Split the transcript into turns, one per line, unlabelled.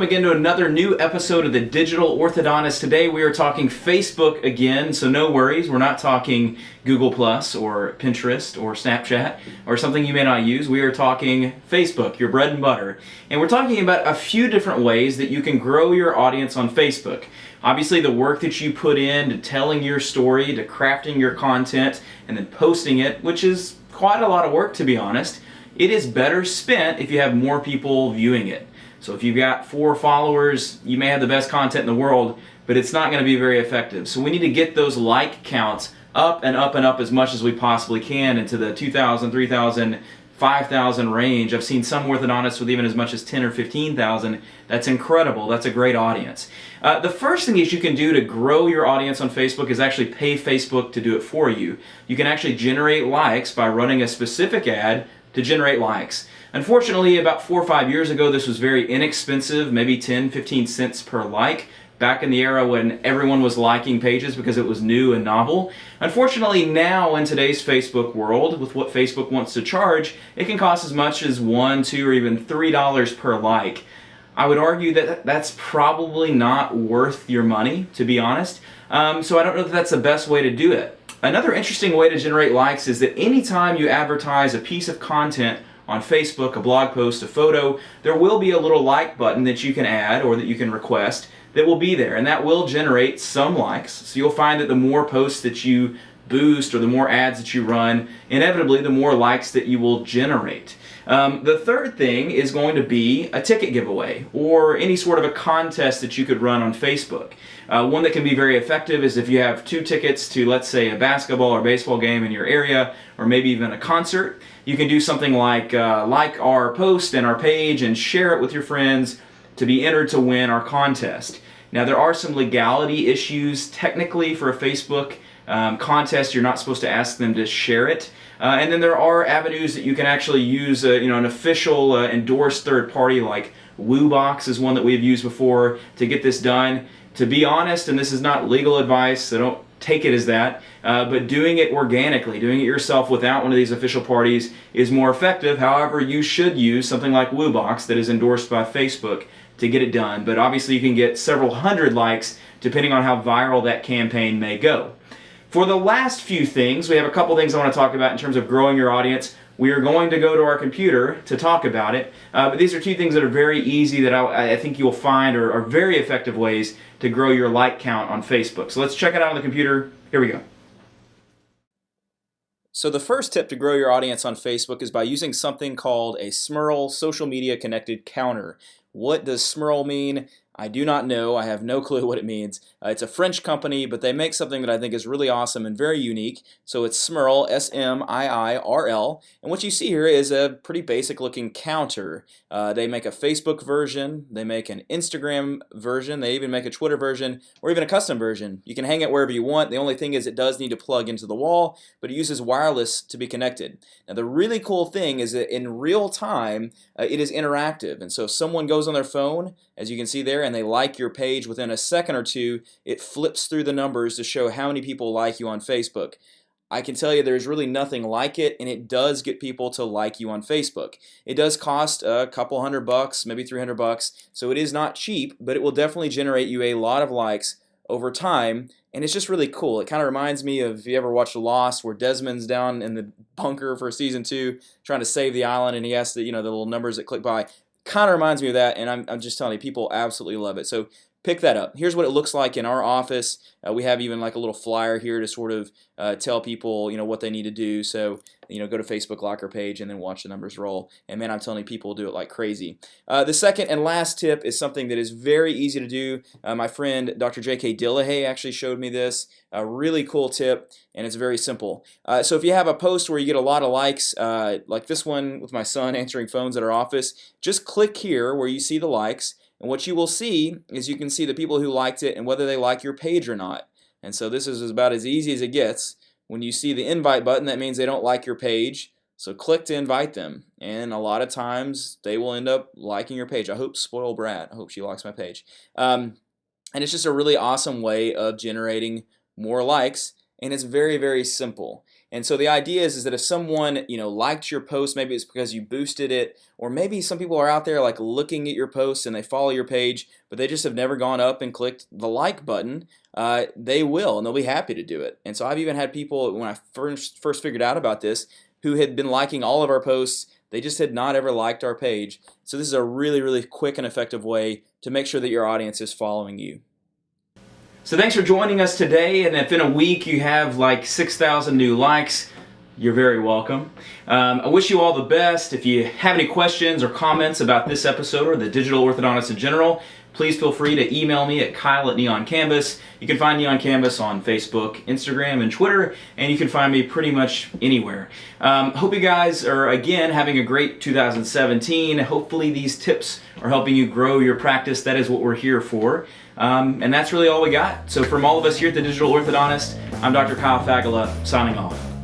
again to another new episode of the Digital Orthodontist. Today we are talking Facebook again, so no worries, we're not talking Google Plus or Pinterest or Snapchat or something you may not use. We are talking Facebook, your bread and butter. And we're talking about a few different ways that you can grow your audience on Facebook. Obviously the work that you put into telling your story, to crafting your content, and then posting it, which is quite a lot of work to be honest, it is better spent if you have more people viewing it. So if you've got 4 followers, you may have the best content in the world, but it's not going to be very effective. So we need to get those like counts up and up and up as much as we possibly can into the 2,000, 3,000, 5,000 range. I've seen some orthodontists with even as much as 10 or 15,000. That's incredible. That's a great audience. The first thing is you can do to grow your audience on Facebook is actually pay Facebook to do it for you. You can actually generate likes by running a specific ad to generate likes. Unfortunately, about 4 or 5 years ago, this was very inexpensive, maybe 10, 15 cents per like, back in the era when everyone was liking pages because it was new and novel. Unfortunately, now in today's Facebook world, with what Facebook wants to charge, it can cost as much as $1, $2, or even $3 per like. I would argue that that's probably not worth your money, to be honest. So I don't know if that's the best way to do it. Another interesting way to generate likes is that anytime you advertise a piece of content on Facebook, a blog post, a photo, there will be a little like button that you can add or that you can request that will be there, and that will generate some likes. So you'll find that the more posts that you boost or the more ads that you run, inevitably the more likes that you will generate. The third thing is going to be a ticket giveaway or any sort of a contest that you could run on Facebook. One that can be very effective is if you have 2 tickets to, let's say, a basketball or baseball game in your area, or maybe even a concert. You can do something like our post and our page and share it with your friends to be entered to win our contest. Now there are some legality issues technically for a Facebook contest. You're not supposed to ask them to share it. And then there are avenues that you can actually use an official endorsed third party like WooBox is one that we've used before to get this done. To be honest, and this is not legal advice, so don't take it as that, but doing it organically, doing it yourself without one of these official parties is more effective. However, you should use something like WooBox that is endorsed by Facebook to get it done. But obviously you can get several hundred likes depending on how viral that campaign may go. For the last few things, we have a couple things I want to talk about in terms of growing your audience. We are going to go to our computer to talk about it, but these are 2 things that are very easy that I think you'll find are very effective ways to grow your like count on Facebook. So let's check it out on the computer. Here we go. So the first tip to grow your audience on Facebook is by using something called a SMIRL, Social Media Connected Counter. What does SMIRL mean? I do not know. I have no clue what it means. It's a French company, but they make something that I think is really awesome and very unique. So it's SMIRL, S-M-I-I-R-L. And what you see here is a pretty basic looking counter. They make a Facebook version, they make an Instagram version, they even make a Twitter version, or even a custom version. You can hang it wherever you want. The only thing is it does need to plug into the wall, but it uses wireless to be connected. Now the really cool thing is that in real time, it is interactive. And so if someone goes on their phone, as you can see there, and they like your page, within a second or two, it flips through the numbers to show how many people like you on Facebook. I can tell you there's really nothing like it, and it does get people to like you on Facebook. It does cost a couple $100, maybe $300, so it is not cheap, but it will definitely generate you a lot of likes over time, and it's just really cool. It kind of reminds me of, if you ever watched Lost, where Desmond's down in the bunker for season 2 trying to save the island, and he has the little numbers that click by. Kind of reminds me of that, and I'm just telling you, people absolutely love it. So pick that up. Here's what it looks like in our office. We have even like a little flyer here to sort of tell people what they need to do. So go to Facebook, like our page, and then watch the numbers roll. And man, I'm telling you, people do it like crazy. The second and last tip is something that is very easy to do. My friend Dr. J.K. Dillahay actually showed me this. A really cool tip, and it's very simple. So if you have a post where you get a lot of likes, like this one with my son answering phones at our office, just click here where you see the likes. And what you will see is you can see the people who liked it and whether they like your page or not. And so this is about as easy as it gets. When you see the invite button, that means they don't like your page. So click to invite them. And a lot of times they will end up liking your page. I hope spoiled brat. I hope she likes my page. And it's just a really awesome way of generating more likes and it's very, very simple. And so the idea is that if someone, liked your post, maybe it's because you boosted it, or maybe some people are out there like looking at your posts and they follow your page, but they just have never gone up and clicked the like button. They will, and they'll be happy to do it. And so I've even had people, when I first figured out about this, who had been liking all of our posts. They just had not ever liked our page. So this is a really, really quick and effective way to make sure that your audience is following you. So thanks for joining us today, and if in a week you have like 6,000 new likes, you're very welcome. I wish you all the best. If you have any questions or comments about this episode or the digital orthodontist in general, please feel free to email me at Kyle@NeonCanvas. You can find Neon Canvas on Facebook, Instagram, and Twitter, and you can find me pretty much anywhere. Hope you guys are, again, having a great 2017. Hopefully these tips are helping you grow your practice. That is what we're here for. And that's really all we got. So from all of us here at the Digital Orthodontist, I'm Dr. Kyle Fagala, signing off.